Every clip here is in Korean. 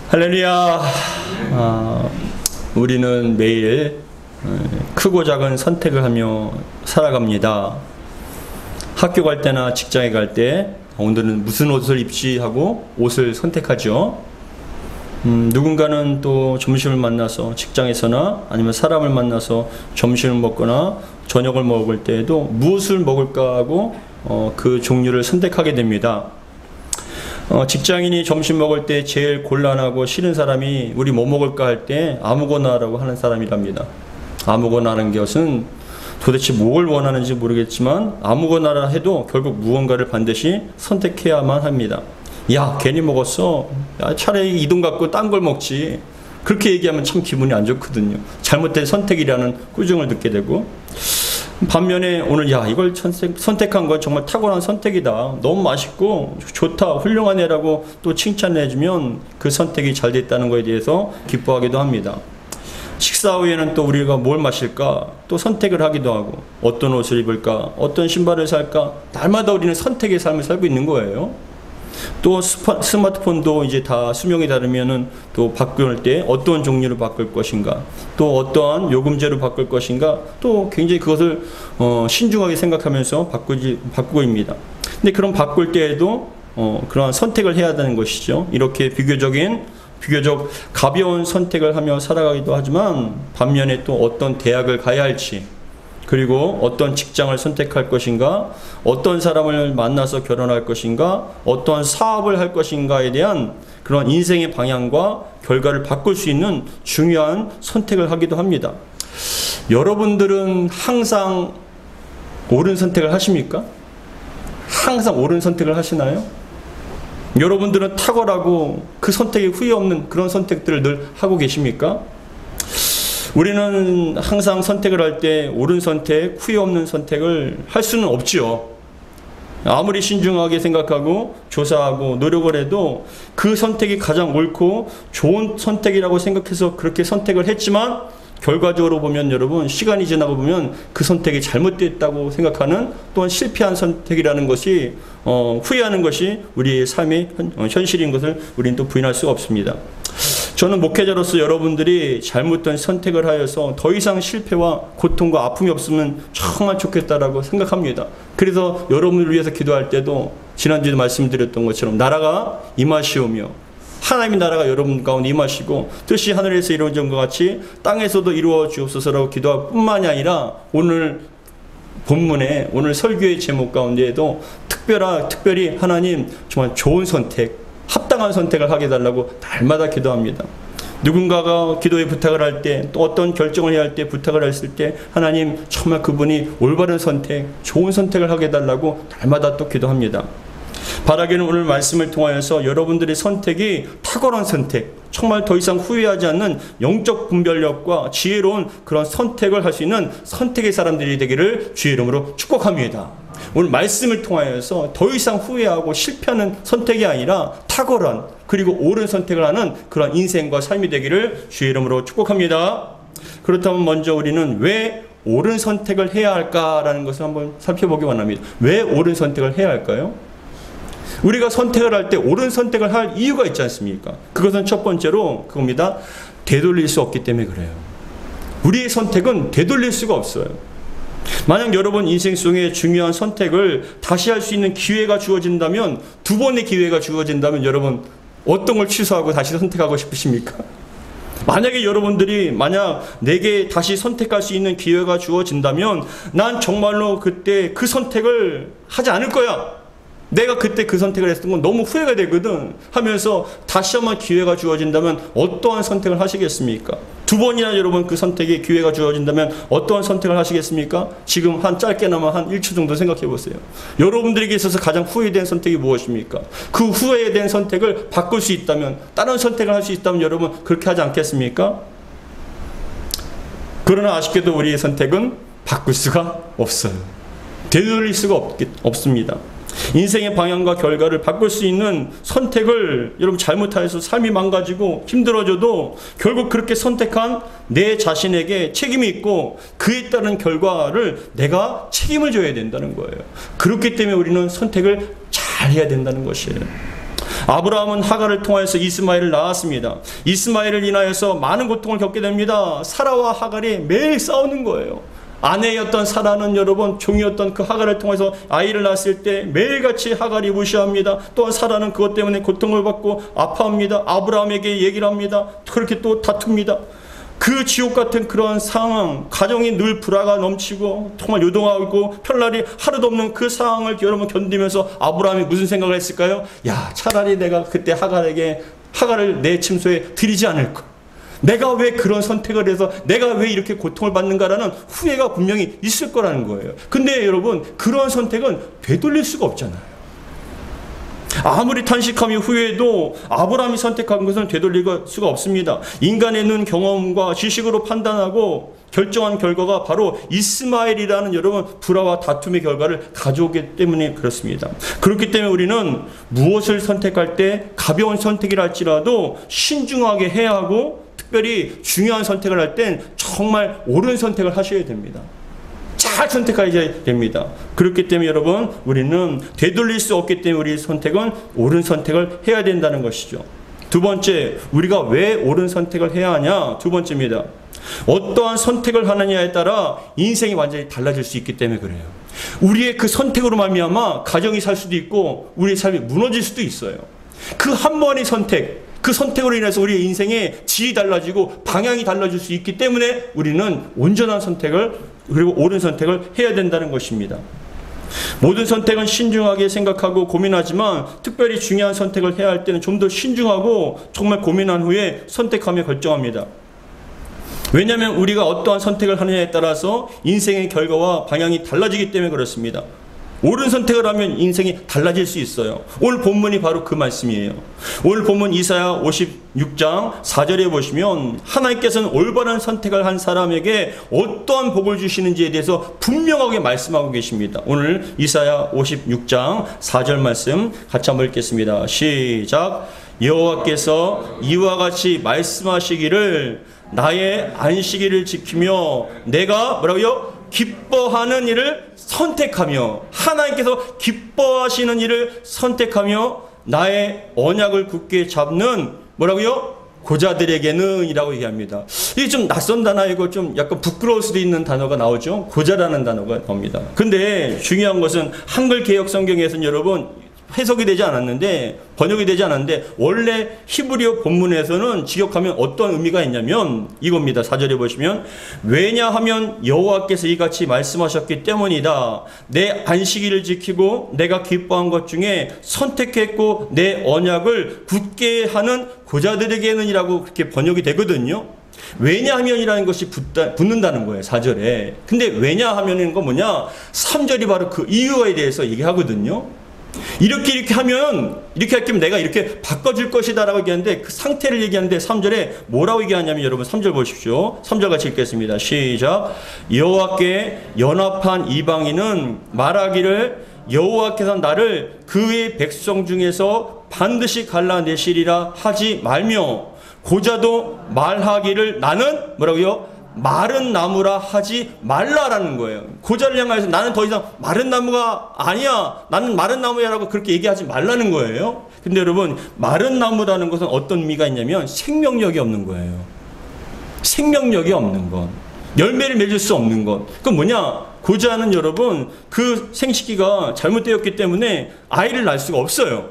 할렐루야. 우리는 매일 크고 작은 선택을 하며 살아갑니다. 학교 갈 때나 직장에 갈 때 오늘은 무슨 옷을 입지 하고 옷을 선택하죠. 누군가는 또 점심을 만나서 직장에서나 아니면 사람을 만나서 점심을 먹거나 저녁을 먹을 때에도 무엇을 먹을까 하고 그 종류를 선택하게 됩니다. 직장인이 점심 먹을 때 제일 곤란하고 싫은 사람이 우리 뭐 먹을까 할 때 아무거나라고 하는 사람이랍니다. 아무거나라는 것은 도대체 뭘 원하는지 모르겠지만 아무거나라 해도 결국 무언가를 반드시 선택해야만 합니다. 야, 괜히 먹었어. 야, 차라리 이 돈 갖고 딴 걸 먹지. 그렇게 얘기하면 참 기분이 안 좋거든요. 잘못된 선택이라는 꾸중을 듣게 되고, 반면에 오늘 야, 이걸 선택한 건 정말 탁월한 선택이다. 너무 맛있고 좋다, 훌륭한 애라고 또 칭찬을 해주면 그 선택이 잘 됐다는 것에 대해서 기뻐하기도 합니다. 식사 후에는 또 우리가 뭘 마실까 또 선택을 하기도 하고, 어떤 옷을 입을까, 어떤 신발을 살까, 날마다 우리는 선택의 삶을 살고 있는 거예요. 또 스마트폰도 이제 다 수명이 다르면은 또 바꿀 때 어떤 종류로 바꿀 것인가, 또 어떠한 요금제로 바꿀 것인가, 또 굉장히 그것을 신중하게 생각하면서 바꾸고 있습니다. 근데 그런 바꿀 때에도 그러한 선택을 해야 되는 것이죠. 이렇게 비교적 가벼운 선택을 하며 살아가기도 하지만, 반면에 또 어떤 대학을 가야 할지, 그리고 어떤 직장을 선택할 것인가, 어떤 사람을 만나서 결혼할 것인가, 어떠한 사업을 할 것인가에 대한 그런 인생의 방향과 결과를 바꿀 수 있는 중요한 선택을 하기도 합니다. 여러분들은 항상 옳은 선택을 하십니까? 항상 옳은 선택을 하시나요? 여러분들은 탁월하고 그 선택에 후회 없는 그런 선택들을 늘 하고 계십니까? 우리는 항상 선택을 할 때 옳은 선택, 후회 없는 선택을 할 수는 없지요. 아무리 신중하게 생각하고 조사하고 노력을 해도 그 선택이 가장 옳고 좋은 선택이라고 생각해서 그렇게 선택을 했지만, 결과적으로 보면 여러분, 시간이 지나고 보면 그 선택이 잘못됐다고 생각하는, 또한 실패한 선택이라는 것이 후회하는 것이 우리의 삶의 현실인 것을 우리는 또 부인할 수가 없습니다. 저는 목회자로서 여러분들이 잘못된 선택을 하여서 더 이상 실패와 고통과 아픔이 없으면 정말 좋겠다라고 생각합니다. 그래서 여러분을 위해서 기도할 때도 지난주에도 말씀드렸던 것처럼 나라가 임하시오며, 하나님의 나라가 여러분 가운데 임하시고 뜻이 하늘에서 이루어진 것 같이 땅에서도 이루어 주옵소서라고 기도할 뿐만이 아니라, 오늘 본문에 오늘 설교의 제목 가운데에도 특별히 하나님 정말 좋은 선택, 합당한 선택을 하게 해달라고 날마다 기도합니다. 누군가가 기도에 부탁을 할 때, 또 어떤 결정을 해야 할 때 부탁을 했을 때, 하나님 정말 그분이 올바른 선택, 좋은 선택을 하게 해달라고 날마다 또 기도합니다. 바라기는 오늘 말씀을 통하여서 여러분들의 선택이 탁월한 선택, 정말 더 이상 후회하지 않는 영적 분별력과 지혜로운 그런 선택을 할 수 있는 선택의 사람들이 되기를 주의 이름으로 축복합니다. 오늘 말씀을 통하여서 더 이상 후회하고 실패하는 선택이 아니라 탁월한, 그리고 옳은 선택을 하는 그런 인생과 삶이 되기를 주의 이름으로 축복합니다. 그렇다면 먼저 우리는 왜 옳은 선택을 해야 할까라는 것을 한번 살펴보기 원합니다. 왜 옳은 선택을 해야 할까요? 우리가 선택을 할 때 옳은 선택을 할 이유가 있지 않습니까? 그것은 첫 번째로 그겁니다. 되돌릴 수 없기 때문에 그래요. 우리의 선택은 되돌릴 수가 없어요. 만약 여러분 인생 속에 중요한 선택을 다시 할 수 있는 기회가 주어진다면, 두 번의 기회가 주어진다면 여러분 어떤 걸 취소하고 다시 선택하고 싶으십니까? 만약에 여러분들이 내게 다시 선택할 수 있는 기회가 주어진다면, 난 정말로 그때 그 선택을 하지 않을 거야. 내가 그때 그 선택을 했던 건 너무 후회가 되거든 하면서 다시 한번 기회가 주어진다면 어떠한 선택을 하시겠습니까? 두 번이나 여러분 그 선택에 기회가 주어진다면 어떠한 선택을 하시겠습니까? 지금 짧게나마 한 1초 정도 생각해 보세요. 여러분들에게 있어서 가장 후회된 선택이 무엇입니까? 그 후회된 선택을 바꿀 수 있다면, 다른 선택을 할 수 있다면 여러분 그렇게 하지 않겠습니까? 그러나 아쉽게도 우리의 선택은 바꿀 수가 없어요. 되돌릴 수가 없습니다. 인생의 방향과 결과를 바꿀 수 있는 선택을 여러분 잘못하여서 삶이 망가지고 힘들어져도 결국 그렇게 선택한 내 자신에게 책임이 있고, 그에 따른 결과를 내가 책임을 져야 된다는 거예요. 그렇기 때문에 우리는 선택을 잘 해야 된다는 것이에요. 아브라함은 하갈을 통하여서 이스마엘을 낳았습니다. 이스마엘을 인하여서 많은 고통을 겪게 됩니다. 사라와 하갈이 매일 싸우는 거예요. 아내였던 사라는 여러분 종이었던 그 하갈을 통해서 아이를 낳았을 때 매일같이 하갈이 무시합니다. 또한 사라는 그것 때문에 고통을 받고 아파합니다. 아브라함에게 얘기를 합니다. 그렇게 또 다툽니다. 그 지옥 같은 그런 상황, 가정이 늘 불화가 넘치고 정말 요동하고 편랄이 하루도 없는 그 상황을 여러분 견디면서 아브라함이 무슨 생각을 했을까요? 야, 차라리 내가 그때 하갈을 내 침소에 들이지 않을까? 내가 왜 그런 선택을 해서 내가 왜 이렇게 고통을 받는가라는 후회가 분명히 있을 거라는 거예요. 근데 여러분 그런 선택은 되돌릴 수가 없잖아요. 아무리 탄식하며 후회해도 아브라함이 선택한 것은 되돌릴 수가 없습니다. 인간의 눈 경험과 지식으로 판단하고 결정한 결과가 바로 이스마엘이라는 여러분 불화와 다툼의 결과를 가져오기 때문에 그렇습니다. 그렇기 때문에 우리는 무엇을 선택할 때 가벼운 선택이라 할지라도 신중하게 해야 하고 특별히 중요한 선택을 할 땐 정말 옳은 선택을 하셔야 됩니다. 잘 선택하셔야 됩니다. 그렇기 때문에 여러분 우리는 되돌릴 수 없기 때문에 우리의 선택은 옳은 선택을 해야 된다는 것이죠. 두 번째, 우리가 왜 옳은 선택을 해야 하냐? 두 번째입니다. 어떠한 선택을 하느냐에 따라 인생이 완전히 달라질 수 있기 때문에 그래요. 우리의 그 선택으로 말미암아 가정이 살 수도 있고 우리의 삶이 무너질 수도 있어요. 그 한 번의 선택, 그 선택으로 인해서 우리의 인생의 질이 달라지고 방향이 달라질 수 있기 때문에 우리는 온전한 선택을 그리고 옳은 선택을 해야 된다는 것입니다. 모든 선택은 신중하게 생각하고 고민하지만 특별히 중요한 선택을 해야 할 때는 좀 더 신중하고 정말 고민한 후에 선택하며 결정합니다. 왜냐하면 우리가 어떠한 선택을 하느냐에 따라서 인생의 결과와 방향이 달라지기 때문에 그렇습니다. 옳은 선택을 하면 인생이 달라질 수 있어요. 오늘 본문이 바로 그 말씀이에요. 오늘 본문 이사야 56장 4절에 보시면 하나님께서는 올바른 선택을 한 사람에게 어떠한 복을 주시는지에 대해서 분명하게 말씀하고 계십니다. 오늘 이사야 56장 4절 말씀 같이 한번 읽겠습니다. 시작. 여호와께서 이와 같이 말씀하시기를 나의 안식일을 지키며 내가 뭐라고요? 기뻐하는 일을 선택하며 하나님께서 기뻐하시는 일을 선택하며 나의 언약을 굳게 잡는 뭐라고요? 고자들에게는 이라고 얘기합니다. 이게 좀 낯선 단어이고 좀 약간 부끄러울 수도 있는 단어가 나오죠. 고자라는 단어가 나옵니다. 근데 중요한 것은 한글 개역 성경에서는 여러분 해석이 되지 않았는데 번역이 되지 않았는데 원래 히브리어 본문에서는 직역하면 어떤 의미가 있냐면 이겁니다. 4절에 보시면 왜냐하면 여호와께서 이같이 말씀하셨기 때문이다. 내 안식일을 지키고 내가 기뻐한 것 중에 선택했고 내 언약을 굳게 하는 고자들에게는 이라고 그렇게 번역이 되거든요. 왜냐하면이라는 것이 붙는다는 거예요. 4절에. 근데 왜냐하면인 건 뭐냐? 3절이 바로 그 이유에 대해서 얘기하거든요. 이렇게 하면 이렇게 할 겸 내가 이렇게 바꿔줄 것이다 라고 얘기하는데 그 상태를 얘기하는데 3절에 뭐라고 얘기하냐면 여러분 3절 보십시오. 3절 같이 읽겠습니다. 시작. 여호와께 연합한 이방인은 말하기를 여호와께서 나를 그의 백성 중에서 반드시 갈라내시리라 하지 말며 고자도 말하기를 나는 뭐라고요? 마른 나무라 하지 말라라는 거예요. 고자를 향해서 나는 더 이상 마른 나무가 아니야. 나는 마른 나무야라고 그렇게 얘기하지 말라는 거예요. 근데 여러분 마른 나무라는 것은 어떤 의미가 있냐면 생명력이 없는 거예요. 생명력이 없는 것. 열매를 맺을 수 없는 것. 그건 뭐냐? 고자는 여러분 그 생식기가 잘못되었기 때문에 아이를 낳을 수가 없어요.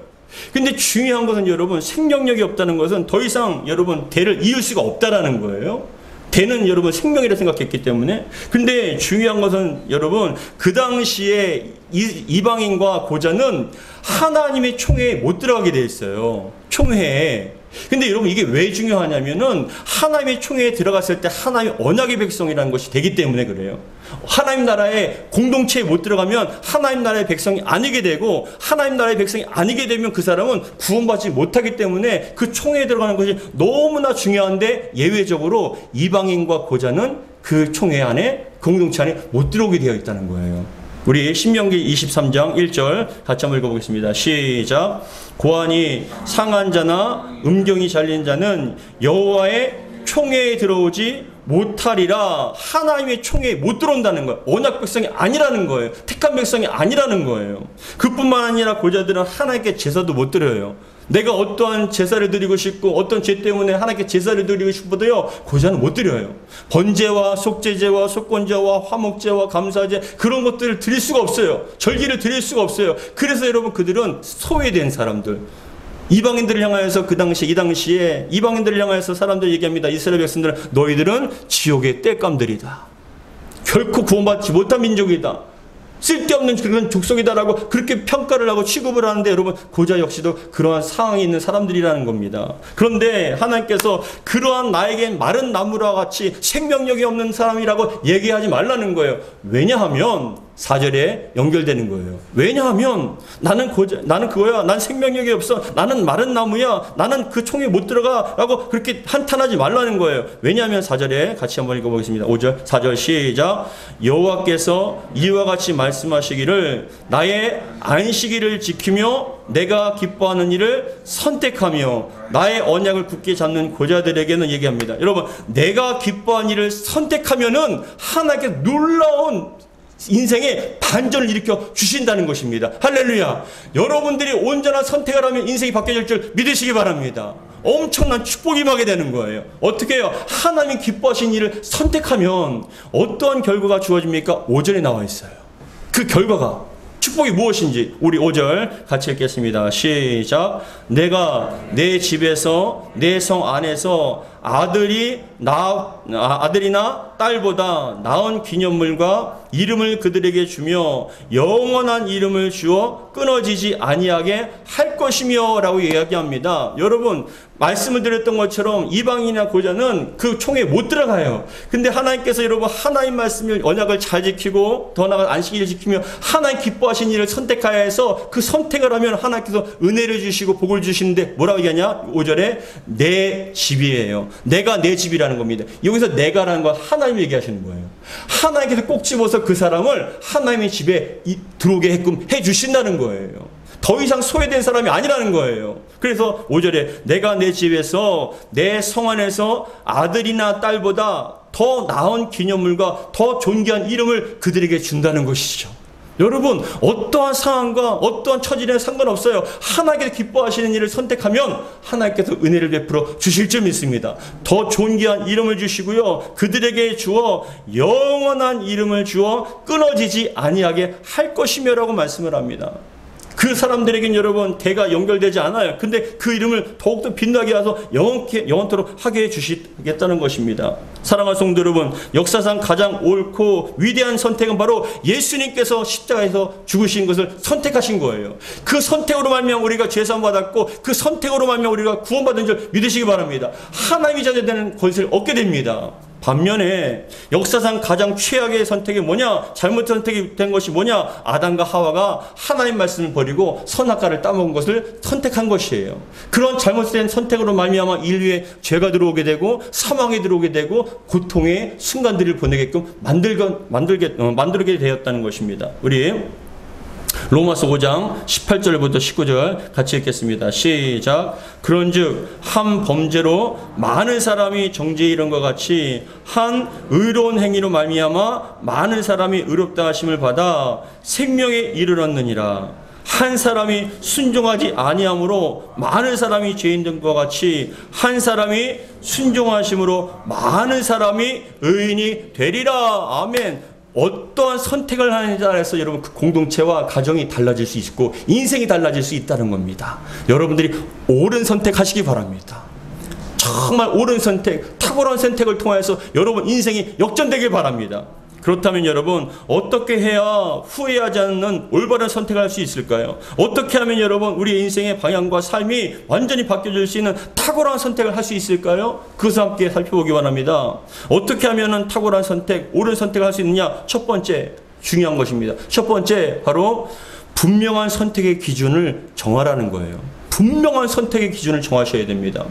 근데 중요한 것은 여러분 생명력이 없다는 것은 더 이상 여러분 대를 이을 수가 없다라는 거예요. 대는 여러분 생명이라 생각했기 때문에. 근데 중요한 것은 여러분 그 당시에 이방인과 고자는 하나님의 총회에 못 들어가게 돼 있어요. 총회에. 근데 여러분 이게 왜 중요하냐면은 하나님의 총회에 들어갔을 때 하나님의 언약의 백성이라는 것이 되기 때문에 그래요. 하나님 나라의 공동체에 못 들어가면 하나님 나라의 백성이 아니게 되고 하나님 나라의 백성이 아니게 되면 그 사람은 구원받지 못하기 때문에 그 총회에 들어가는 것이 너무나 중요한데 예외적으로 이방인과 고자는 그 총회 안에 공동체 안에 못 들어오게 되어 있다는 거예요. 우리 신명기 23장 1절 같이 한번 읽어보겠습니다. 시작. 고환이 상한 자나 음경이 잘린 자는 여호와의 총회에 들어오지 못하리라. 하나님의 총회에 못 들어온다는 거예요. 언약 백성이 아니라는 거예요. 택한 백성이 아니라는 거예요. 그뿐만 아니라 고자들은 하나님께 제사도 못 드려요. 내가 어떠한 제사를 드리고 싶고 어떤 죄 때문에 하나님께 제사를 드리고 싶어도요, 고자는 못 드려요. 번제와 속죄제와 속건제와 화목제와 감사제, 그런 것들을 드릴 수가 없어요. 절기를 드릴 수가 없어요. 그래서 여러분, 그들은 소외된 사람들, 이방인들을 향하여서 이 당시에 이방인들을 향하여서 사람들이 얘기합니다. 이스라엘 백성들은 너희들은 지옥의 땔감들이다. 결코 구원받지 못한 민족이다. 쓸데없는 그런 족속이다라고 그렇게 평가를 하고 취급을 하는데, 여러분, 고자 역시도 그러한 상황에 있는 사람들이라는 겁니다. 그런데 하나님께서 그러한 나에겐 마른 나무와 같이 생명력이 없는 사람이라고 얘기하지 말라는 거예요. 왜냐하면 4절에 연결되는 거예요. 왜냐하면 나는 그거야. 난 생명력이 없어. 나는 마른 나무야. 나는 그 총에 못 들어가. 라고 그렇게 한탄하지 말라는 거예요. 왜냐하면 4절에 같이 한번 읽어보겠습니다. 5절, 4절 시작. 여호와께서 이와 같이 말씀하시기를 나의 안식일을 지키며 내가 기뻐하는 일을 선택하며 나의 언약을 굳게 잡는 고자들에게는 얘기합니다. 여러분, 내가 기뻐하는 일을 선택하면은 하나님께 놀라운 인생의 반전을 일으켜 주신다는 것입니다. 할렐루야. 여러분들이 온전한 선택을 하면 인생이 바뀌어질 줄 믿으시기 바랍니다. 엄청난 축복이 임하게 되는 거예요. 어떻게 해요? 하나님 기뻐하신 일을 선택하면 어떠한 결과가 주어집니까? 5절에 나와 있어요. 그 결과가, 축복이 무엇인지 우리 5절 같이 읽겠습니다. 시작. 내가 내 집에서 내 성 안에서 아들이나 딸보다 나은 기념물과 이름을 그들에게 주며 영원한 이름을 주어 끊어지지 아니하게 할 것이며 라고 이야기합니다. 여러분, 말씀을 드렸던 것처럼 이방인이나 고자는 그 총에 못 들어가요. 근데 하나님께서 여러분, 하나님 말씀을, 언약을 잘 지키고 더 나아가 안식일을 지키며 하나님 기뻐하신 일을 선택하여 해서 그 선택을 하면 하나님께서 은혜를 주시고 복을 주시는데 뭐라고 얘기하냐? 5절에 내 집이에요. 내가 내 집이라는 겁니다. 여기서 내가라는 건 하나님 얘기하시는 거예요. 하나님께서 꼭 집어서 그 사람을 하나님의 집에 들어오게 해주신다는 거예요. 더 이상 소외된 사람이 아니라는 거예요. 그래서 5절에 내가 내 집에서 내 성 안에서 아들이나 딸보다 더 나은 기념물과 더 존귀한 이름을 그들에게 준다는 것이죠. 여러분, 어떠한 상황과 어떠한 처지는 상관없어요. 하나님께서 기뻐하시는 일을 선택하면 하나님께서 은혜를 베풀어 주실 줄 믿습니다. 더 존귀한 이름을 주시고요, 그들에게 주어 영원한 이름을 주어 끊어지지 아니하게 할 것이며 라고 말씀을 합니다. 그 사람들에겐 여러분 대가 연결되지 않아요. 근데 그 이름을 더욱더 빛나게 해서 영원토록 하게 해주시겠다는 것입니다. 사랑하는 성도 여러분, 역사상 가장 옳고 위대한 선택은 바로 예수님께서 십자가에서 죽으신 것을 선택하신 거예요. 그 선택으로 말미암아 우리가 죄사함 받았고, 그 선택으로 말미암아 우리가 구원받은 줄 믿으시기 바랍니다. 하나님이 자녀되는 것을 얻게 됩니다. 반면에 역사상 가장 최악의 선택이 뭐냐? 잘못 선택이 된 것이 뭐냐? 아담과 하와가 하나님 말씀을 버리고 선악과를 따먹은 것을 선택한 것이에요. 그런 잘못된 선택으로 말미암아 인류에 죄가 들어오게 되고 사망에 들어오게 되고 고통의 순간들을 보내게끔 만들게 되었다는 것입니다. 우리 로마서 5장 18절부터 19절 같이 읽겠습니다. 시작. 그런즉 한 범죄로 많은 사람이 정죄에 이른 것 같이 한 의로운 행위로 말미암아 많은 사람이 의롭다 하심을 받아 생명에 이르렀느니라. 한 사람이 순종하지 아니함으로 많은 사람이 죄인 된 것 같이 한 사람이 순종하심으로 많은 사람이 의인이 되리라. 아멘. 어떠한 선택을 하느냐에 따라서 여러분 그 공동체와 가정이 달라질 수 있고 인생이 달라질 수 있다는 겁니다. 여러분들이 옳은 선택하시기 바랍니다. 정말 옳은 선택, 탁월한 선택을 통해서 여러분 인생이 역전되길 바랍니다. 그렇다면 여러분 어떻게 해야 후회하지 않는 올바른 선택을 할 수 있을까요? 어떻게 하면 여러분 우리 인생의 방향과 삶이 완전히 바뀌어질 수 있는 탁월한 선택을 할 수 있을까요? 그것을 함께 살펴보기 바랍니다. 어떻게 하면 탁월한 선택, 옳은 선택을 할 수 있느냐? 첫 번째 중요한 것입니다. 첫 번째 바로 분명한 선택의 기준을 정하라는 거예요. 분명한 선택의 기준을 정하셔야 됩니다.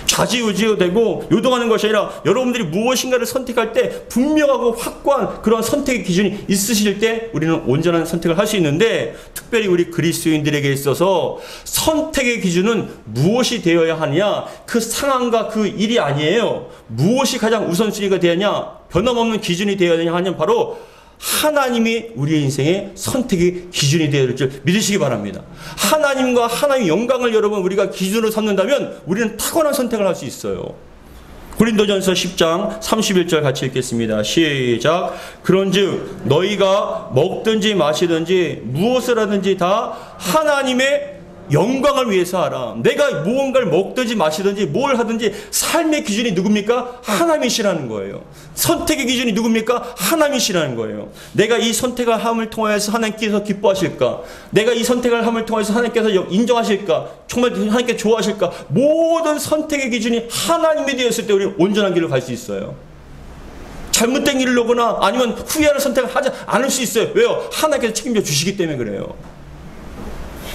좌지우지되고 요동하는 것이 아니라 여러분들이 무엇인가를 선택할 때 분명하고 확고한 그런 선택의 기준이 있으실 때 우리는 온전한 선택을 할 수 있는데, 특별히 우리 그리스도인들에게 있어서 선택의 기준은 무엇이 되어야 하느냐? 그 상황과 그 일이 아니에요. 무엇이 가장 우선순위가 되어야 하냐? 변함없는 기준이 되어야 하냐 하면 바로 하나님이 우리의 인생의 선택의 기준이 되어야 될 줄 믿으시기 바랍니다. 하나님과 하나님의 영광을 여러분 우리가 기준으로 삼는다면 우리는 탁월한 선택을 할 수 있어요. 고린도전서 10장 31절 같이 읽겠습니다. 시작. 그런즉 너희가 먹든지 마시든지 무엇을 하든지 다 하나님의 영광을 위해서 하라. 내가 무언가를 먹든지 마시든지 뭘 하든지 삶의 기준이 누굽니까? 하나님이시라는 거예요. 선택의 기준이 누굽니까? 하나님이시라는 거예요. 내가 이 선택을 함을 통하여서 하나님께서 기뻐하실까? 내가 이 선택을 함을 통해서 하나님께서 인정하실까? 정말 하나님께 좋아하실까? 모든 선택의 기준이 하나님이 되었을 때 우리는 온전한 길을 갈 수 있어요. 잘못된 길을 오거나 아니면 후회하는 선택을 하지 않을 수 있어요. 왜요? 하나님께서 책임져 주시기 때문에 그래요.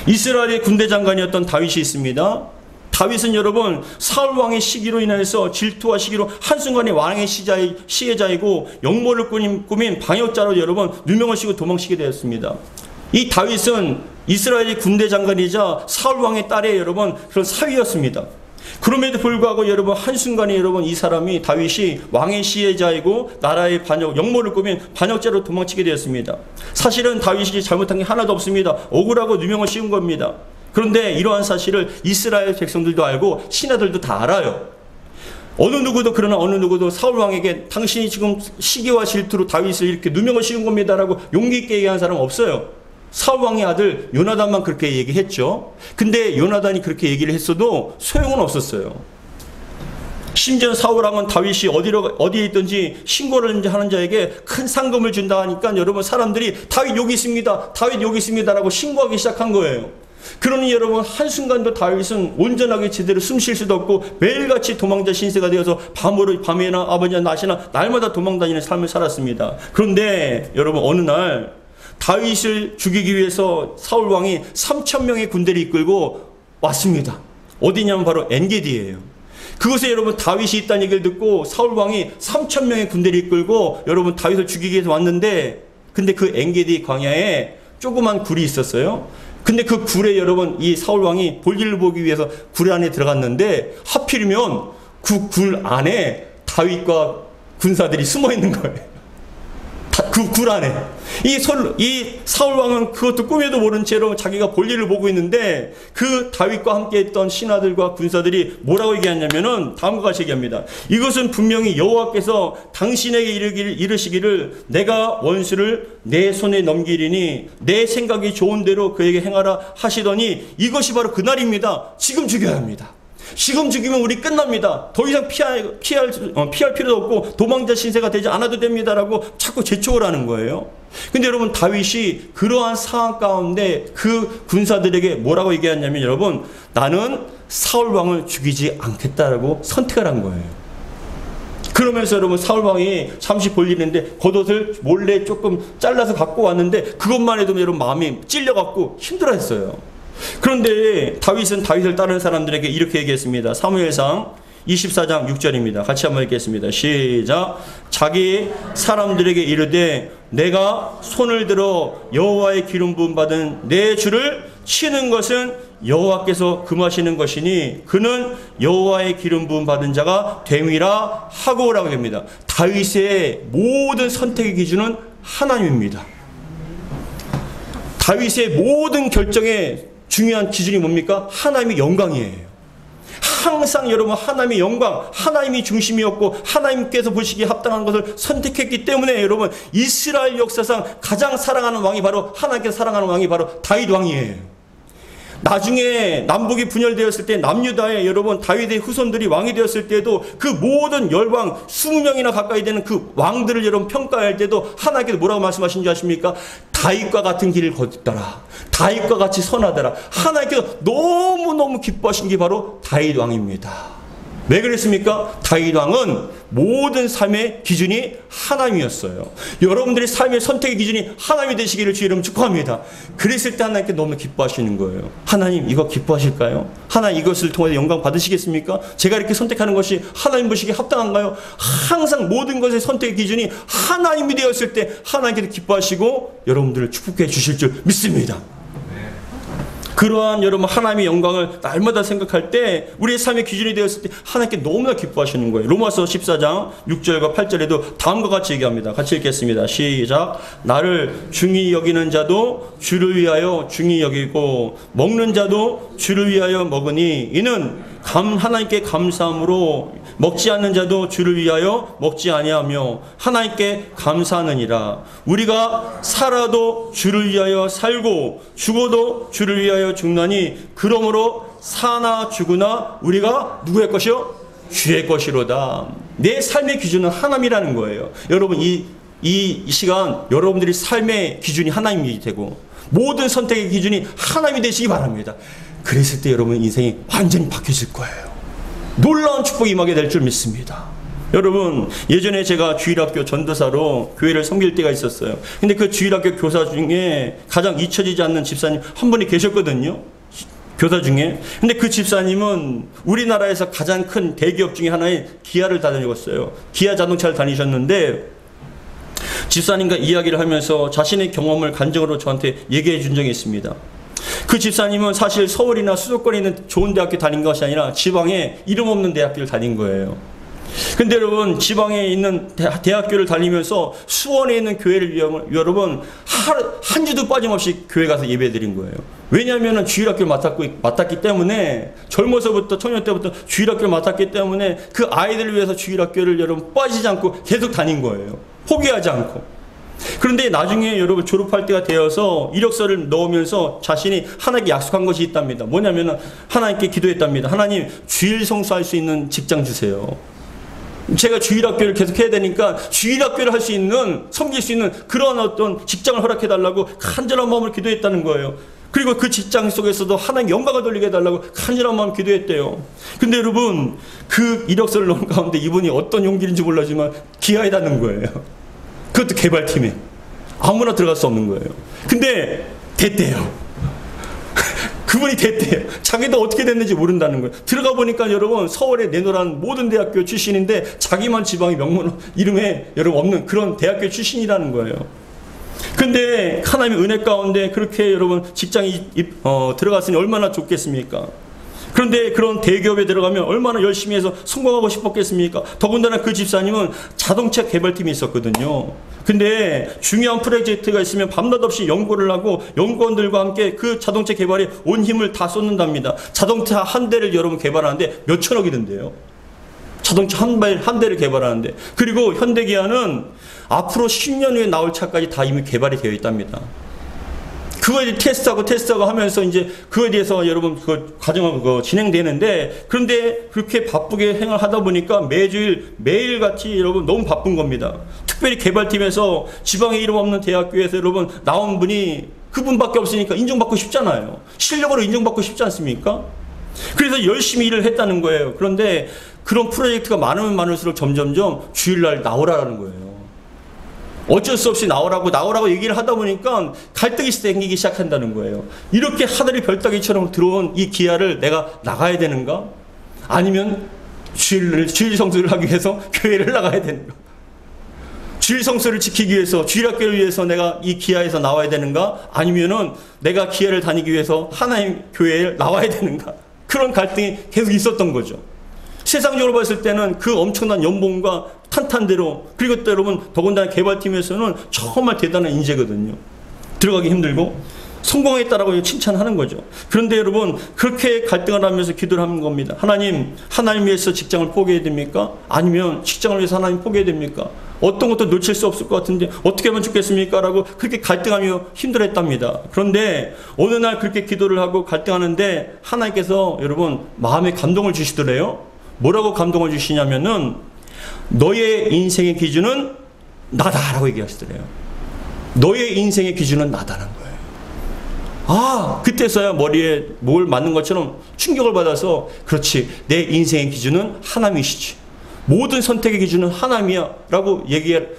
이스라엘의 군대 장관이었던 다윗이 있습니다. 다윗은 여러분 사울 왕의 시기로 인해서 질투와 시기로 한순간에 왕의 시혜자이고 역모를 꾸민 방역자로 여러분 누명을 씌고 도망치게 되었습니다. 이 다윗은 이스라엘의 군대 장관이자 사울 왕의 딸의 여러분 그런 사위였습니다. 그럼에도 불구하고 여러분 한순간에 여러분 이 사람이 다윗이 왕의 시혜자이고 나라의 역모를 꾸민 반역자로 도망치게 되었습니다. 사실은 다윗이 잘못한 게 하나도 없습니다. 억울하고 누명을 씌운 겁니다. 그런데 이러한 사실을 이스라엘 백성들도 알고 신하들도 다 알아요. 그러나 어느 누구도 사울 왕에게 당신이 지금 시기와 질투로 다윗을 이렇게 누명을 씌운 겁니다라고 용기 있게 얘기한 사람은 없어요. 사울 왕의 아들 요나단만 그렇게 얘기했죠. 근데 요나단이 그렇게 얘기를 했어도 소용은 없었어요. 심지어 사울 왕은 다윗이 어디에 있든지 신고를 하는 자에게 큰 상금을 준다 하니까 여러분 사람들이 다윗 여기 있습니다. 다윗 여기 있습니다라고 신고하기 시작한 거예요. 그러니 여러분 한순간도 다윗은 온전하게 제대로 숨 쉴 수도 없고 매일같이 도망자 신세가 되어서 밤이나 아버지나 낮이나 날마다 도망다니는 삶을 살았습니다. 그런데 여러분 어느 날 다윗을 죽이기 위해서 사울 왕이 3,000명의 군대를 이끌고 왔습니다. 어디냐면 바로 엔게디예요. 그곳에 여러분 다윗이 있다는 얘기를 듣고 사울 왕이 3,000명의 군대를 이끌고 여러분 다윗을 죽이기 위해서 왔는데 근데 그 엔게디 광야에 조그만 굴이 있었어요. 근데 그 굴에 여러분 이 사울 왕이 볼일을 보기 위해서 굴 안에 들어갔는데 하필이면 그 굴 안에 다윗과 군사들이 숨어 있는 거예요. 그 굴 안에 이 사울 왕은 그것도 꿈에도 모른 채로 자기가 볼일을 보고 있는데 그 다윗과 함께 했던 신하들과 군사들이 뭐라고 얘기하냐면은 다음과 같이 얘기합니다. 이것은 분명히 여호와께서 당신에게 이르시기를 내가 원수를 내 손에 넘기리니 내 생각이 좋은 대로 그에게 행하라 하시더니 이것이 바로 그날입니다. 지금 죽여야 합니다. 지금 죽이면 우리 끝납니다. 더 이상 피할 필요도 없고 도망자 신세가 되지 않아도 됩니다라고 자꾸 재촉을 하는 거예요. 근데 여러분 다윗이 그러한 상황 가운데 그 군사들에게 뭐라고 얘기했냐면 여러분 나는 사울 왕을 죽이지 않겠다라고 선택을 한 거예요. 그러면서 여러분 사울 왕이 잠시 볼 일인데 겉옷을 몰래 조금 잘라서 갖고 왔는데 그것만 해도 여러분 마음이 찔려갖고 힘들어했어요. 그런데 다윗은 다윗을 따르는 사람들에게 이렇게 얘기했습니다. 사무엘상 24장 6절입니다. 같이 한번 읽겠습니다. 시작. 자기 사람들에게 이르되 내가 손을 들어 여호와의 기름 부음 받은 내 주를 치는 것은 여호와께서 금하시는 것이니 그는 여호와의 기름 부음 받은 자가 됨이라 하고라고 합니다. 다윗의 모든 선택의 기준은 하나님입니다. 다윗의 모든 결정에 중요한 기준이 뭡니까? 하나님의 영광이에요. 항상 여러분 하나님의 영광, 하나님이 중심이었고 하나님께서 보시기에 합당한 것을 선택했기 때문에 여러분 이스라엘 역사상 가장 사랑하는 왕이 바로 하나님께서 사랑하는 왕이 바로 다윗 왕이에요. 나중에 남북이 분열되었을 때 남유다에 여러분 다윗의 후손들이 왕이 되었을 때도 그 모든 열왕 20명이나 가까이 되는 그 왕들을 여러분 평가할 때도 하나님께서 뭐라고 말씀하신 줄 아십니까? 다윗과 같은 길을 걷더라. 다윗과 같이 선하더라. 하나님께서 너무너무 기뻐하신 게 바로 다윗 왕입니다. 왜 그랬습니까? 다윗 왕은 모든 삶의 기준이 하나님이었어요. 여러분들의 삶의 선택의 기준이 하나님이 되시기를 주의 이름 축복합니다. 그랬을 때 하나님께 너무 기뻐하시는 거예요. 하나님 이거 기뻐하실까요? 하나님 이것을 통해 영광 받으시겠습니까? 제가 이렇게 선택하는 것이 하나님 보시기에 합당한가요? 항상 모든 것의 선택의 기준이 하나님이 되었을 때 하나님께서 기뻐하시고 여러분들을 축복해 주실 줄 믿습니다. 그러한 여러분 하나님의 영광을 날마다 생각할 때 우리의 삶의 기준이 되었을 때 하나님께 너무나 기뻐하시는 거예요. 로마서 14장 6절과 8절에도 다음과 같이 얘기합니다. 같이 읽겠습니다. 시작. 나를 중히 여기는 자도 주를 위하여 중히 여기고 먹는 자도 주를 위하여 먹으니 이는 하나님께 감사함으로 먹지 않는 자도 주를 위하여 먹지 아니하며 하나님께 감사하느니라. 우리가 살아도 주를 위하여 살고 죽어도 주를 위하여 죽나니 그러므로 사나 죽으나 우리가 누구의 것이요? 주의 것이로다. 내 삶의 기준은 하나님이라는 거예요. 여러분 이 시간 여러분들이 삶의 기준이 하나님이 되고 모든 선택의 기준이 하나님이 되시기 바랍니다. 그랬을 때 여러분 인생이 완전히 바뀌어질 거예요. 놀라운 축복이 임하게 될 줄 믿습니다. 여러분 예전에 제가 주일학교 전도사로 교회를 섬길 때가 있었어요. 근데 그 주일학교 교사 중에 가장 잊혀지지 않는 집사님 한 분이 계셨거든요. 교사 중에. 근데 그 집사님은 우리나라에서 가장 큰 대기업 중에 하나인 기아를 다니셨어요. 기아 자동차를 다니셨는데 집사님과 이야기를 하면서 자신의 경험을 간증으로 저한테 얘기해 준 적이 있습니다. 그 집사님은 사실 서울이나 수도권에 있는 좋은 대학교 다닌 것이 아니라 지방에 이름 없는 대학교를 다닌 거예요. 근데 여러분 지방에 있는 대학교를 다니면서 수원에 있는 교회를 여러분 한 주도 빠짐없이 교회 가서 예배 드린 거예요. 왜냐하면 주일학교를 맡았기 때문에 젊어서부터 청년 때부터 주일학교를 맡았기 때문에 그 아이들을 위해서 주일학교를 여러분 빠지지 않고 계속 다닌 거예요. 포기하지 않고. 그런데 나중에 여러분 졸업할 때가 되어서 이력서를 넣으면서 자신이 하나님께 약속한 것이 있답니다. 뭐냐면 하나님께 기도했답니다. 하나님 주일 성수할 수 있는 직장 주세요. 제가 주일학교를 계속 해야 되니까 주일학교를 할 수 있는 섬길 수 있는 그런 어떤 직장을 허락해 달라고 간절한 마음을 기도했다는 거예요. 그리고 그 직장 속에서도 하나님 영광을 돌리게 해달라고 간절한 마음 기도했대요. 근데 여러분 그 이력서를 넣은 가운데 이분이 어떤 용기인지 몰라지만 기아에 닿는 거예요. 그것도 개발팀에 아무나 들어갈 수 없는 거예요. 근데 됐대요. 그분이 됐대요. 자기도 어떻게 됐는지 모른다는 거예요. 들어가 보니까 여러분 서울에 내놓으란 모든 대학교 출신인데 자기만 지방의 명문 이름에 여러분 없는 그런 대학교 출신이라는 거예요. 근데 하나님의 은혜 가운데 그렇게 여러분 직장에 들어갔으니 얼마나 좋겠습니까? 그런데 그런 대기업에 들어가면 얼마나 열심히 해서 성공하고 싶었겠습니까? 더군다나 그 집사님은 자동차 개발팀이 있었거든요. 근데 중요한 프로젝트가 있으면 밤낮 없이 연구를 하고 연구원들과 함께 그 자동차 개발에 온 힘을 다 쏟는답니다. 자동차 한 대를 여러분 개발하는데 몇 천억이 든대요. 자동차 한 대를 개발하는데. 그리고 현대기아는 앞으로 10년 후에 나올 차까지 다 이미 개발이 되어 있답니다. 그거에 테스트하고 하면서 이제 그거에 대해서 여러분 그 과정을 진행되는데 그런데 그렇게 바쁘게 행을 하다 보니까 매일같이 여러분 너무 바쁜 겁니다. 특별히 개발팀에서 지방에 이름 없는 대학교에서 여러분 나온 분이 그분밖에 없으니까 인정받고 싶잖아요. 실력으로 인정받고 싶지 않습니까? 그래서 열심히 일을 했다는 거예요. 그런데 그런 프로젝트가 많으면 많을수록 점점점 주일날 나오라는 거예요. 어쩔 수 없이 나오라고 얘기를 하다 보니까 갈등이 생기기 시작한다는 거예요. 이렇게 하늘의 별따기처럼 들어온 이 기아를 내가 나가야 되는가? 아니면 주일 성수를 하기 위해서 교회를 나가야 되는가? 주일 성수를 지키기 위해서 주일학교를 위해서 내가 이 기아에서 나와야 되는가? 아니면은 내가 기아를 다니기 위해서 하나님 교회에 나와야 되는가? 그런 갈등이 계속 있었던 거죠. 세상적으로 봤을 때는 그 엄청난 연봉과 탄탄대로 그리고 또 여러분 더군다나 개발팀에서는 정말 대단한 인재거든요. 들어가기 힘들고 성공했다라고 칭찬하는 거죠. 그런데 여러분 그렇게 갈등을 하면서 기도를 하는 겁니다. 하나님 위해서 직장을 포기해야 됩니까? 아니면 직장을 위해서 하나님 포기해야 됩니까? 어떤 것도 놓칠 수 없을 것 같은데 어떻게 하면 좋겠습니까? 라고 그렇게 갈등하며 힘들었답니다. 그런데 어느 날 그렇게 기도를 하고 갈등하는데 하나님께서 여러분 마음에 감동을 주시더래요. 뭐라고 감동을 주시냐면은 너의 인생의 기준은 나다라고 얘기하시더래요. 너의 인생의 기준은 나다는 거예요. 아, 그때서야 머리에 뭘 맞는 것처럼 충격을 받아서 그렇지, 내 인생의 기준은 하나님이시지. 모든 선택의 기준은 하나님이야 라고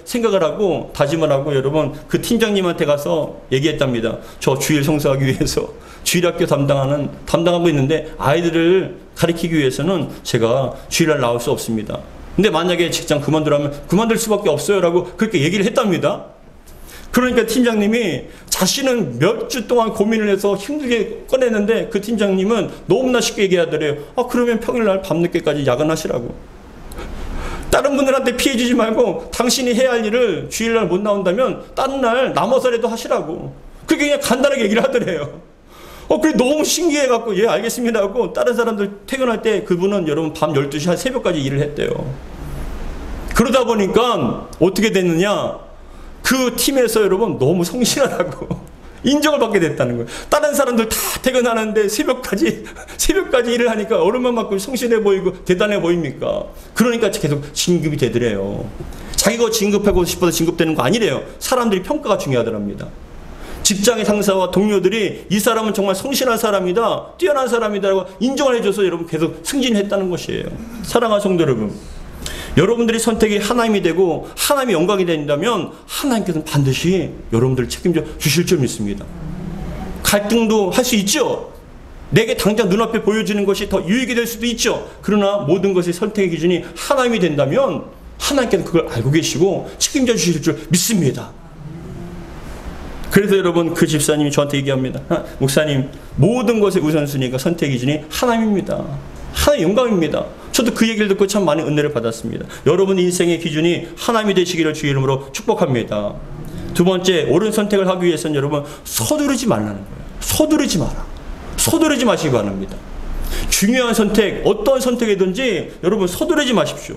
생각을 하고 다짐을 하고 여러분 그 팀장님한테 가서 얘기했답니다. 저 주일 성수하기 위해서 주일학교 담당하고 있는데 아이들을 가르치기 위해서는 제가 주일날 나올 수 없습니다. 근데 만약에 직장 그만두라면 그만둘 수밖에 없어요 라고 그렇게 얘기를 했답니다. 그러니까 팀장님이 자신은 몇 주 동안 고민을 해서 힘들게 꺼냈는데 그 팀장님은 너무나 쉽게 얘기하더래요. 그러면 평일날 밤늦게까지 야근하시라고. 다른 분들한테 피해 주지 말고 당신이 해야 할 일을 주일날 못 나온다면 다른 날 남아서라도 하시라고. 그렇게 그냥 간단하게 얘기를 하더래요. 그래 너무 신기해갖고 예 알겠습니다 하고 다른 사람들 퇴근할 때 그분은 여러분 밤 12시 한 새벽까지 일을 했대요. 그러다 보니까 어떻게 됐느냐, 그 팀에서 여러분 너무 성실하다고 인정을 받게 됐다는 거예요. 다른 사람들 다 퇴근하는데 새벽까지 일을 하니까 얼마만큼 성실해 보이고 대단해 보입니까? 그러니까 계속 진급이 되더래요. 자기가 진급하고 싶어서 진급되는 거 아니래요. 사람들이 평가가 중요하더랍니다. 직장의 상사와 동료들이 이 사람은 정말 성실한 사람이다, 뛰어난 사람이다라고 인정을 해줘서 여러분 계속 승진했다는 것이에요. 사랑하는 성도 여러분, 여러분들이 선택이 하나님이 되고 하나님이 영광이 된다면 하나님께서는 반드시 여러분들을 책임져 주실 줄 믿습니다. 갈등도 할 수 있죠. 내게 당장 눈앞에 보여지는 것이 더 유익이 될 수도 있죠. 그러나 모든 것의 선택의 기준이 하나님이 된다면 하나님께서 그걸 알고 계시고 책임져 주실 줄 믿습니다. 그래서 여러분 그 집사님이 저한테 얘기합니다. 목사님, 모든 것의 우선순위가 선택 기준이 하나님입니다. 하나님의 영광입니다. 저도 그 얘기를 듣고 참 많은 은혜를 받았습니다. 여러분 인생의 기준이 하나님이 되시기를 주의 이름으로 축복합니다. 두 번째, 옳은 선택을 하기 위해서는 여러분 서두르지 말라는 거예요. 서두르지 마라. 서두르지 마시기 바랍니다. 중요한 선택, 어떤 선택이든지 여러분 서두르지 마십시오.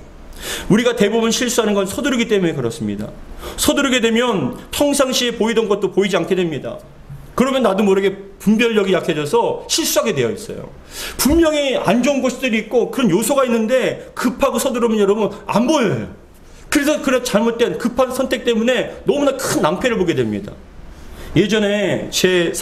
우리가 대부분 실수하는 건 서두르기 때문에 그렇습니다. 서두르게 되면 평상시에 보이던 것도 보이지 않게 됩니다. 그러면 나도 모르게 분별력이 약해져서 실수하게 되어 있어요. 분명히 안 좋은 것들이 있고 그런 요소가 있는데 급하고 서두르면 여러분 안 보여요. 그래서 그런 잘못된 급한 선택 때문에 너무나 큰 낭패를 보게 됩니다. 예전에 제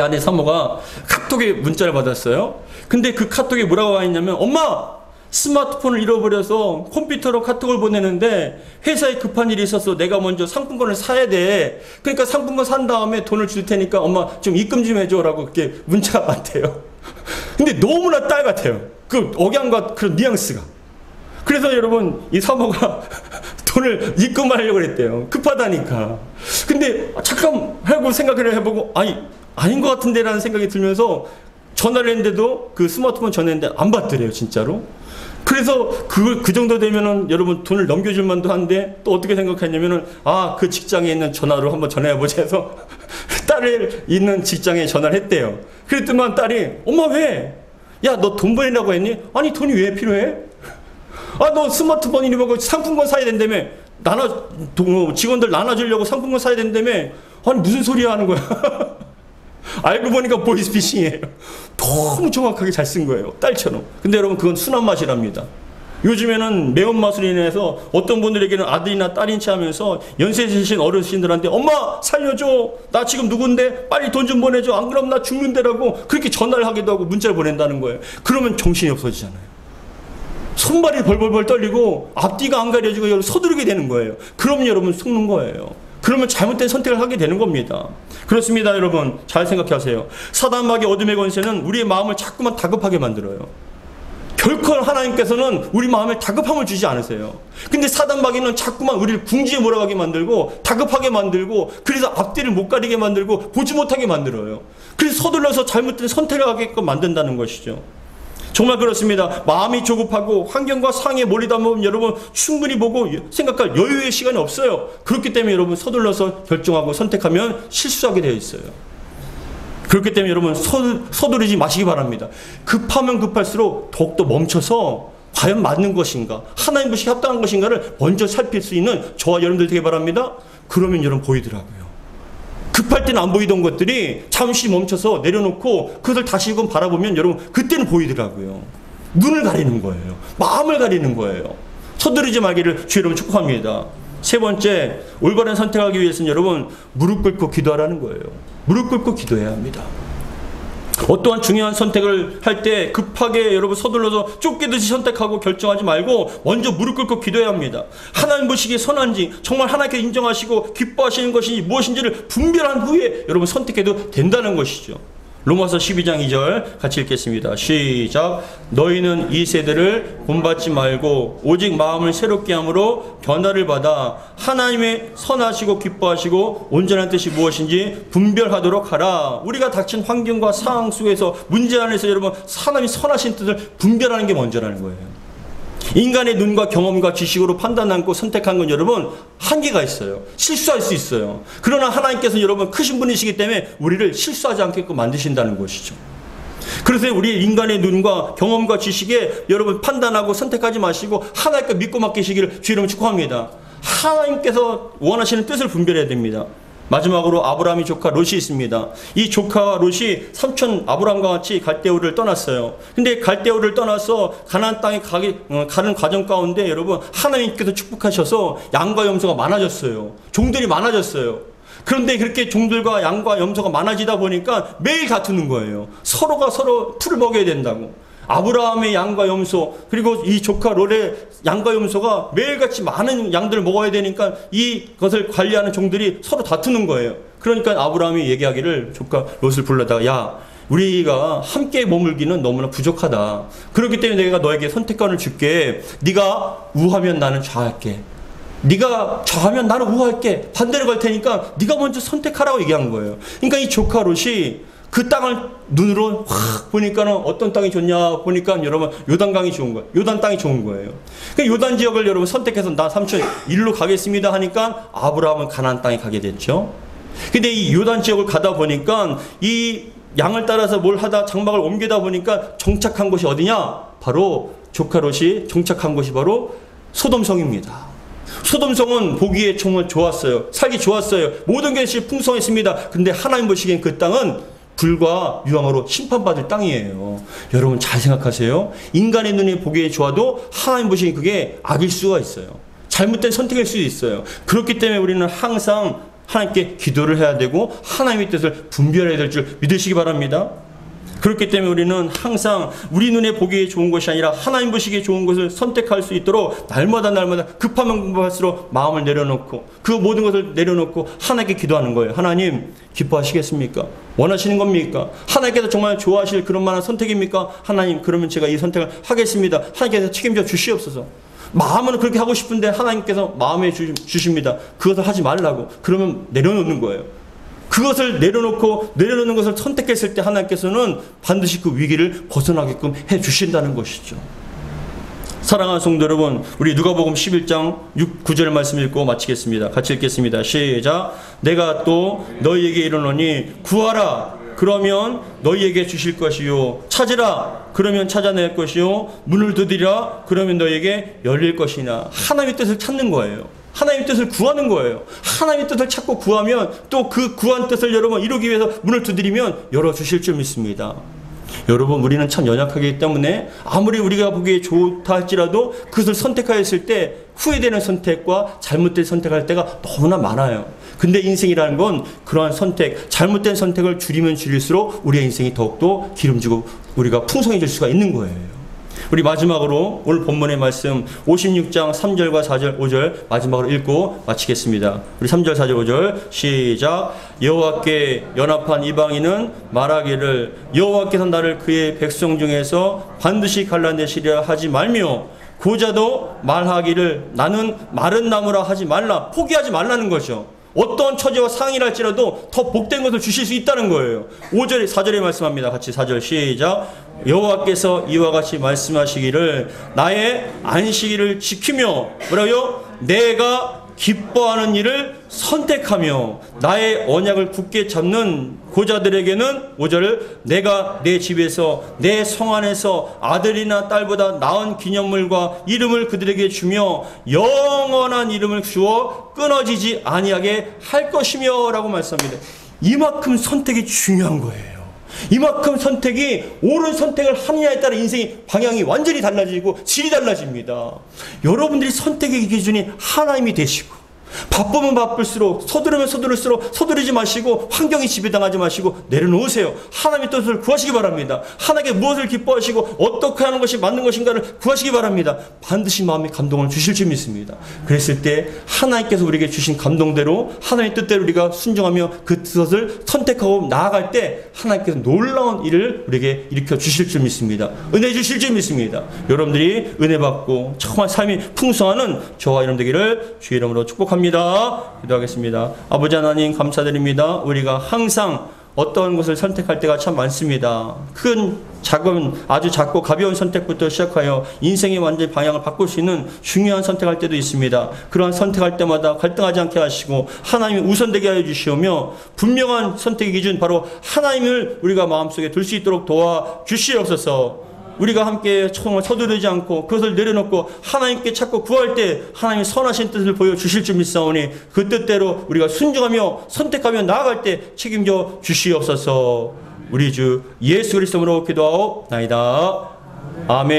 아내 사모가 카톡에 문자를 받았어요. 근데 그 카톡에 뭐라고 와 있냐면, 엄마! 스마트폰을 잃어버려서 컴퓨터로 카톡을 보내는데 회사에 급한 일이 있어서 내가 먼저 상품권을 사야 돼. 그러니까 상품권 산 다음에 돈을 줄 테니까 엄마 좀 입금 좀 해줘라고 그렇게 문자가 왔대요. 근데 너무나 딸 같아요. 그 억양과 그런 뉘앙스가. 그래서 여러분 이 사모가 돈을 입금하려고 했대요. 급하다니까. 근데 잠깐 하고 생각을 해보고 아닌 것 같은데 라는 생각이 들면서 전화를 했는데도 그 스마트폰 전화했는데 안 받더래요, 진짜로. 그래서 그 정도 되면은 여러분 돈을 넘겨줄 만도 한데 또 어떻게 생각했냐면은 그 직장에 있는 전화로 한번 전화해보자 해서 딸을 있는 직장에 전화를 했대요. 그랬더만 딸이 엄마 왜? 야, 너 돈 보내라고 했니? 아니 돈이 왜 필요해? 너 스마트폰 잃어버리고 상품권 사야 된다며. 직원들 나눠주려고 상품권 사야 된다며. 아니 무슨 소리야 하는 거야. 알고 보니까 보이스피싱이에요. 너무 정확하게 잘 쓴 거예요. 딸처럼. 근데 여러분 그건 순한 맛이랍니다. 요즘에는 매운맛으로 인해서 어떤 분들에게는 아들이나 딸인 체 하면서 연세 드신 어르신들한테 엄마 살려줘. 나 지금 누군데 빨리 돈 좀 보내줘. 안 그러면 나 죽는데라고 그렇게 전화를 하기도 하고 문자를 보낸다는 거예요. 그러면 정신이 없어지잖아요. 손발이 벌벌벌 떨리고 앞뒤가 안 가려지고 여러분 서두르게 되는 거예요. 그러면 여러분 속는 거예요. 그러면 잘못된 선택을 하게 되는 겁니다. 그렇습니다, 여러분. 잘 생각하세요. 사단 마귀의 어둠의 권세는 우리의 마음을 자꾸만 다급하게 만들어요. 결코 하나님께서는 우리 마음에 다급함을 주지 않으세요. 근데 사단 마귀는 자꾸만 우리를 궁지에 몰아가게 만들고 다급하게 만들고 그래서 앞뒤를 못 가리게 만들고 보지 못하게 만들어요. 그래서 서둘러서 잘못된 선택을 하게끔 만든다는 것이죠. 정말 그렇습니다. 마음이 조급하고 환경과 상황에 몰리다 보면 여러분 충분히 보고 생각할 여유의 시간이 없어요. 그렇기 때문에 여러분 서둘러서 결정하고 선택하면 실수하게 되어 있어요. 그렇기 때문에 여러분 서두르지 마시기 바랍니다. 급하면 급할수록 더욱더 멈춰서 과연 맞는 것인가, 하나님 것이 합당한 것인가를 먼저 살필 수 있는 저와 여러분들 되기 바랍니다. 그러면 여러분 보이더라고요. 급할 때는 안 보이던 것들이 잠시 멈춰서 내려놓고 그것을 다시금 바라보면 여러분 그때는 보이더라고요. 눈을 가리는 거예요. 마음을 가리는 거예요. 서두르지 말기를 주의 여러분 축복합니다. 세 번째, 올바른 선택하기 위해서는 여러분 무릎 꿇고 기도하라는 거예요. 무릎 꿇고 기도해야 합니다. 어떠한 중요한 선택을 할 때 급하게 여러분 서둘러서 쫓기듯이 선택하고 결정하지 말고 먼저 무릎 꿇고 기도해야 합니다. 하나님 보시기에 선한지 정말 하나님께 인정하시고 기뻐하시는 것이 무엇인지를 분별한 후에 여러분 선택해도 된다는 것이죠. 로마서 12장 2절 같이 읽겠습니다. 시작. 너희는 이 세대를 본받지 말고 오직 마음을 새롭게 함으로 변화를 받아 하나님의 선하시고 기뻐하시고 온전한 뜻이 무엇인지 분별하도록 하라. 우리가 닥친 환경과 상황 속에서 문제 안에서 여러분 하나님이 선하신 뜻을 분별하는 게 먼저라는 거예요. 인간의 눈과 경험과 지식으로 판단하고 선택한 건 여러분 한계가 있어요. 실수할 수 있어요. 그러나 하나님께서 여러분 크신 분이시기 때문에 우리를 실수하지 않게끔 만드신다는 것이죠. 그래서 우리 인간의 눈과 경험과 지식에 여러분 판단하고 선택하지 마시고 하나님께 믿고 맡기시기를 주의 이름으로 축복합니다. 하나님께서 원하시는 뜻을 분별해야 됩니다. 마지막으로 아브라함의 조카 롯이 있습니다. 이 조카 롯이 삼촌 아브라함과 같이 갈대우를 떠났어요. 근데 갈대우를 떠나서 가나안 땅에 가는 과정 가운데 여러분 하나님께서 축복하셔서 양과 염소가 많아졌어요. 종들이 많아졌어요. 그런데 그렇게 종들과 양과 염소가 많아지다 보니까 매일 다투는 거예요. 서로가 서로 풀을 먹여야 된다고. 아브라함의 양과 염소 그리고 이 조카 롯의 양과 염소가 매일같이 많은 양들을 먹어야 되니까 이것을 관리하는 종들이 서로 다투는 거예요. 그러니까 아브라함이 얘기하기를 조카 롯을 불러다가 야 우리가 함께 머물기는 너무나 부족하다. 그렇기 때문에 내가 너에게 선택권을 줄게. 네가 우하면 나는 좌할게. 네가 좌하면 나는 우할게. 반대로 갈 테니까 네가 먼저 선택하라고 얘기한 거예요. 그러니까 이 조카 롯이 그 땅을 눈으로 확 보니까는 어떤 땅이 좋냐 보니까 여러분 요단강이 좋은 거예요. 요단 땅이 좋은 거예요. 그 요단 지역을 여러분 선택해서 나 삼촌 일로 가겠습니다 하니까 아브라함은 가나안 땅에 가게 됐죠. 근데 이 요단 지역을 가다 보니까 이 양을 따라서 뭘 하다 장막을 옮기다 보니까 정착한 곳이 어디냐? 바로 조카 롯이 정착한 곳이 바로 소돔성입니다. 소돔성은 보기에 정말 좋았어요. 살기 좋았어요. 모든 것이 풍성했습니다. 근데 하나님 보시기엔 그 땅은 불과 유황으로 심판받을 땅이에요. 여러분 잘 생각하세요. 인간의 눈에 보기에 좋아도 하나님 보시기에 그게 악일 수가 있어요. 잘못된 선택일 수도 있어요. 그렇기 때문에 우리는 항상 하나님께 기도를 해야 되고 하나님의 뜻을 분별해야 될 줄 믿으시기 바랍니다. 그렇기 때문에 우리는 항상 우리 눈에 보기에 좋은 것이 아니라 하나님 보시기에 좋은 것을 선택할 수 있도록 날마다 급하면 급할수록 마음을 내려놓고 그 모든 것을 내려놓고 하나님께 기도하는 거예요. 하나님 기뻐하시겠습니까? 원하시는 겁니까? 하나님께서 정말 좋아하실 그런 만한 선택입니까? 하나님 그러면 제가 이 선택을 하겠습니다. 하나님께서 책임져 주시옵소서. 마음은 그렇게 하고 싶은데 하나님께서 마음에 주십니다. 그것을 하지 말라고. 그러면 내려놓는 거예요. 그것을 내려놓는 것을 선택했을 때 하나님께서는 반드시 그 위기를 벗어나게끔 해 주신다는 것이죠. 사랑하는 성도 여러분, 우리 누가복음 11장 9절 말씀 읽고 마치겠습니다. 같이 읽겠습니다. 시작. 내가 또 너희에게 이르노니 구하라 그러면 너희에게 주실 것이요 찾으라 그러면 찾아낼 것이요 문을 두드리라 그러면 너희에게 열릴 것이나. 하나님의 뜻을 찾는 거예요. 하나님의 뜻을 구하는 거예요. 하나님의 뜻을 찾고 구하면 또 그 구한 뜻을 여러분 이루기 위해서 문을 두드리면 열어주실 줄 믿습니다. 여러분 우리는 참 연약하기 때문에 아무리 우리가 보기에 좋다 할지라도 그것을 선택하였을 때 후회되는 선택과 잘못된 선택할 때가 너무나 많아요. 근데 인생이라는 건 그러한 선택, 잘못된 선택을 줄이면 줄일수록 우리의 인생이 더욱더 기름지고 우리가 풍성해질 수가 있는 거예요. 우리 마지막으로 오늘 본문의 말씀 56장 3절과 4절 5절 마지막으로 읽고 마치겠습니다. 우리 3절 4절 5절 시작. 여호와께 연합한 이방인은 말하기를 여호와께서 나를 그의 백성 중에서 반드시 갈라내시려 하지 말며 고자도 말하기를 나는 마른 나무라 하지 말라. 포기하지 말라는 거죠. 어떤 처지와 상황이랄지라도 더 복된 것을 주실 수 있다는 거예요. 5절 4절에 말씀합니다. 같이 4절 시작. 여호와께서 이와 같이 말씀하시기를 나의 안식일을 지키며 뭐라고요? 내가 기뻐하는 일을 선택하며 나의 언약을 굳게 잡는 고자들에게는 5절을 내가 내 집에서 내 성 안에서 아들이나 딸보다 나은 기념물과 이름을 그들에게 주며 영원한 이름을 주어 끊어지지 아니하게 할 것이며 라고 말씀합니다. 이만큼 선택이 중요한 거예요. 이만큼 선택이 옳은 선택을 하느냐에 따라 인생의 방향이 완전히 달라지고 질이 달라집니다. 여러분들이 선택의 기준이 하나님이 되시고 바쁘면 바쁠수록, 서두르면 서두를수록 서두르지 마시고 환경에 지배당하지 마시고 내려놓으세요. 하나님의 뜻을 구하시기 바랍니다. 하나님께 무엇을 기뻐하시고 어떻게 하는 것이 맞는 것인가를 구하시기 바랍니다. 반드시 마음의 감동을 주실 줄 믿습니다. 그랬을 때 하나님께서 우리에게 주신 감동대로 하나님의 뜻대로 우리가 순종하며 그 뜻을 선택하고 나아갈 때 하나님께서 놀라운 일을 우리에게 일으켜 주실 줄 믿습니다. 은혜 주실 줄 믿습니다. 여러분들이 은혜 받고 정말 삶이 풍성하는 저와 여러분 되기를 주의 이름으로 축복합니다. 기도하겠습니다. 아버지 하나님 감사드립니다. 우리가 항상 어떤 것을 선택할 때가 참 많습니다. 큰, 작은, 아주 작고 가벼운 선택부터 시작하여 인생의 완전히 방향을 바꿀 수 있는 중요한 선택할 때도 있습니다. 그러한 선택할 때마다 갈등하지 않게 하시고 하나님이 우선되게 하여 주시오며 분명한 선택의 기준 바로 하나님을 우리가 마음속에 둘 수 있도록 도와주시옵소서. 우리가 함께 정말 서두르지 않고 그것을 내려놓고 하나님께 찾고 구할 때 하나님의 선하신 뜻을 보여주실 줄 믿사오니 그 뜻대로 우리가 순종하며 선택하며 나아갈 때 책임져 주시옵소서. 우리 주 예수 그리스도로 기도하옵나이다. 아멘.